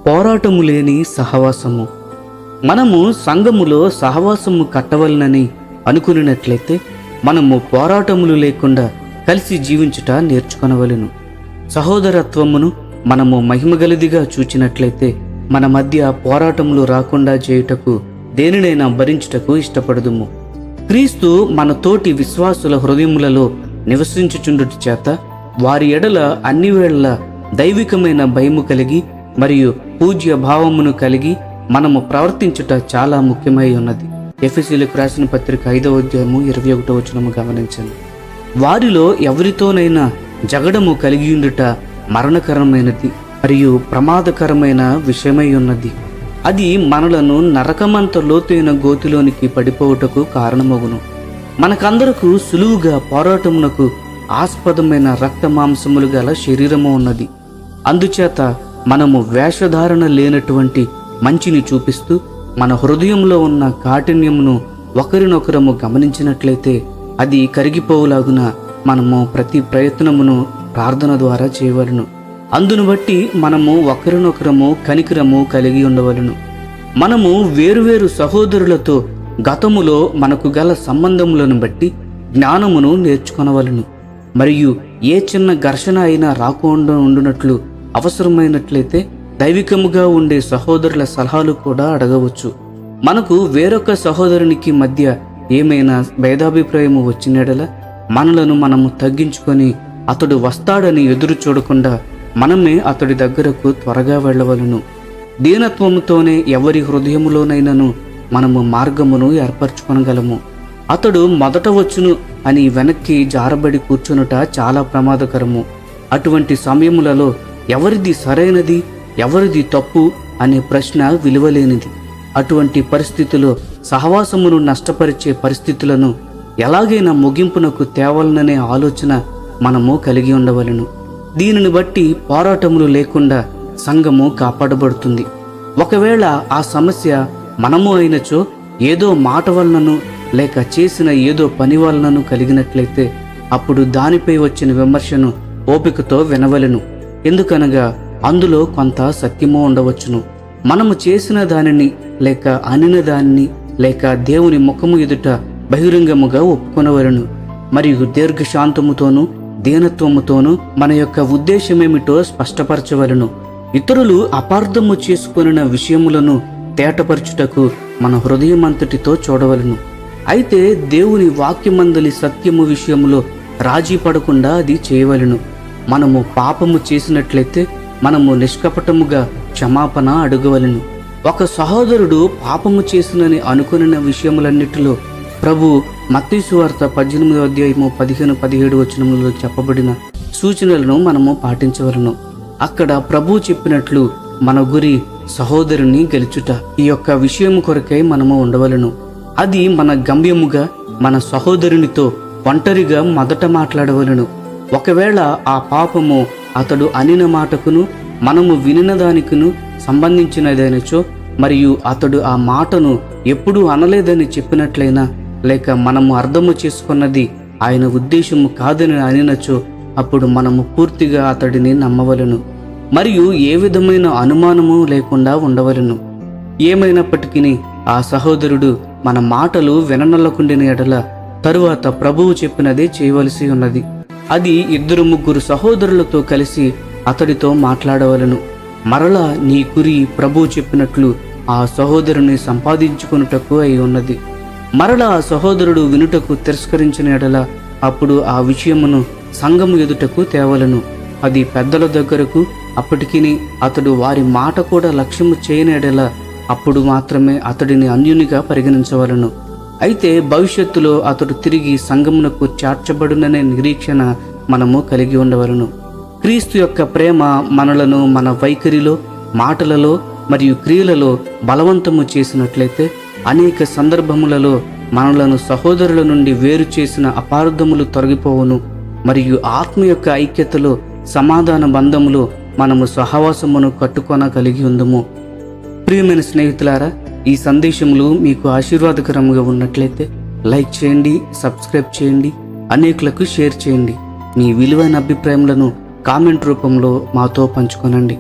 పోరాటము లేని సహవాసము. మనము సంఘములో సహవాసము కట్టవలనని అనుకున్నట్లయితే మనము పోరాటములు లేకుండా కలిసి జీవించుట నేర్చుకొనవలెను. సహోదరత్వమును మనము మహిమగలదిగా చూచినట్లయితే మన మధ్య పోరాటములు రాకుండా చేయుటకు దేనినైనా భరించుటకు ఇష్టపడదుము. క్రీస్తు మన తోటి విశ్వాసుల హృదయములలో నివసించుచుండుట చేత వారి ఎడల అన్ని వేళ దైవికమైన భయము కలిగి మరియు పూజ్య భావమును కలిగి మనము ప్రవర్తించుట చాలా ముఖ్యమై ఉన్నది. ఎఫెసీయులకు రాసిన పత్రిక 5వ అధ్యాయము 21వ వచనము గమనించండి. వారిలో ఎవరితోనైనా జగడము కలిగి ఉండుట మరణకరమైనది మరియు ప్రమాదకరమైన విషయమై ఉన్నది. అది మనలను నరకమంత లోతైన గోతిలోనికి పడిపోవుటకు కారణమగును. మనకందరకు సులువుగా పోరాటమునకు ఆస్పదమైన రక్త మాంసములు గల శరీరము ఉన్నది. అందుచేత మనము వేషధారణ లేనటువంటి మంచిని చూపిస్తూ మన హృదయంలో ఉన్న కాఠిన్యమును ఒకరినొకరము గమనించినట్లయితే అది కరిగిపోవులాగున మనము ప్రతి ప్రయత్నమును ప్రార్థన ద్వారా చేయవలను. అందును బట్టి మనము ఒకరినొకరము కనికరము కలిగి ఉండవలను. మనము వేరువేరు సహోదరులతో గతములో మనకు గల సంబంధములను బట్టి జ్ఞానమును నేర్చుకొనవలను. మరియు ఏ చిన్న ఘర్షణ అయినా రాకుండా ఉండునట్లు అవసరమైనట్లయితే దైవికముగా ఉండే సహోదరుల సలహాలు కూడా అడగవచ్చు. మనకు వేరొక సహోదరునికి మధ్య ఏమైనా భేదాభిప్రాయము వచ్చినడల మనలను మనము తగ్గించుకొని అతడు వస్తాడని ఎదురు చూడకుండా మనమే అతడి దగ్గరకు త్వరగా వెళ్ళవలను. దీనత్వముతోనే ఎవరి హృదయములోనైనను మనము మార్గమును ఏర్పరచుకొనగలము. అతడు మొదట వచ్చును అని వెనక్కి జారబడి కూర్చునుట చాలా ప్రమాదకరము. అటువంటి సమయములలో ఎవరిది సరైనది ఎవరిది తప్పు అనే ప్రశ్న విలువలేనిది. అటువంటి పరిస్థితిలో సహవాసమును నష్టపరిచే పరిస్థితులను ఎలాగైనా ముగింపునకు తేవాలననే ఆలోచన మనము కలిగి ఉండవలెను. దీనిని బట్టి పోరాటములు లేకుండా సంఘము కాపాడబడుతుంది. ఒకవేళ ఆ సమస్య మనము అయినచో ఏదో మాట వలనను లేక చేసిన ఏదో పని వలనను కలిగినట్లయితే అప్పుడు దానిపై వచ్చిన విమర్శను ఓపికతో వినవలెను. ఎందుకనగా అందులో కొంత సత్యము ఉండవచ్చును. మనము చేసిన దానిని లేక అనిన దానిని లేక దేవుని ముఖము ఎదుట బహిరంగముగా ఒప్పుకొనవలెను. మరియు దీర్ఘశాంతముతోనూ దీనత్వముతోనూ మన యొక్క ఉద్దేశమేమిటో స్పష్టపరచవలెను. ఇతరులు అపార్థము చేసుకొనిన విషయములను తేటపరచుటకు మన హృదయమంతటితో చూడవలెను. అయితే దేవుని వాక్యమందలి సత్యము విషయములో రాజీ పడకుండా అది చేయవలెను. మనము పాపము చేసినట్లయితే మనము నిష్కపటముగా క్షమాపణ అడగవలెను. ఒక సహోదరుడు పాపము చేసినని అనుకున్న విషయములన్నిటిలో ప్రభు మత్తయి సువార్త 18వ అధ్యాయము 15-17 వచనములలో చెప్పబడిన సూచనలను మనము పాటించవలను. అక్కడ ప్రభు చెప్పినట్లు మన గురి సహోదరుని గెలుచుట. ఈ యొక్క విషయము కొరకై మనము ఉండవలను. అది మన గమ్యముగా మన సహోదరునితో ఒంటరిగా మొదట మాట్లాడవలను. ఒకవేళ ఆ పాపము అతడు అనిన మాటకును మనము వినిన దానికిను సంబంధించినదైనచో మరియు అతడు ఆ మాటను ఎప్పుడూ అనలేదని చెప్పినట్లయినా లేక మనము అర్థము చేసుకున్నది ఆయన ఉద్దేశము కాదని అనినచో అప్పుడు మనము పూర్తిగా అతడిని నమ్మవలను మరియు ఏ విధమైన అనుమానము లేకుండా ఉండవలను. ఏమైనప్పటికీ ఆ సహోదరుడు మన మాటలు విననొల్లకుండిన ఎడల తరువాత ప్రభువు చెప్పినదే చేయవలసి ఉన్నది. అది 2-3 సహోదరులతో కలిసి అతడితో మాట్లాడవలను. మరలా నీ గురి ప్రభువు చెప్పినట్లు ఆ సహోదరుని సంపాదించుకొనుటకు అయి ఉన్నది. మరలా ఆ సహోదరుడు వినుటకు తిరస్కరించిన ఎడల అప్పుడు ఆ విషయమును సంఘము ఎదుటకు తేవలను. అది పెద్దల దగ్గరకు అప్పటికిని అతడు వారి మాట కూడా లక్ష్యము చేయని ఎడల అప్పుడు మాత్రమే అతడిని అన్యునిగా పరిగణించవలను. అయితే భవిష్యత్తులో అతడు తిరిగి సంఘమునకు చేర్చబడుననే నిరీక్షణ మనము కలిగి ఉండవలను. క్రీస్తు యొక్క ప్రేమ మనలను మన వైఖరిలో మాటలలో మరియు క్రియలలో బలవంతము చేసినట్లయితే అనేక సందర్భములలో మనలను సహోదరుల నుండి వేరు చేసిన అపార్థములు తొలగిపోవును. మరియు ఆత్మ యొక్క ఐక్యతలో సమాధాన బంధములో మనము సహవాసమును కట్టుకొన కలిగి ఉందము. ప్రియమైన స్నేహితులారా, ఈ సందేశములు మీకు ఆశీర్వాదకరంగా ఉన్నట్లయితే లైక్ చేయండి, సబ్స్క్రైబ్ చేయండి, అనేకులకు షేర్ చేయండి. మీ విలువైన అభిప్రాయములను కామెంట్ రూపంలో మాతో పంచుకొనండి.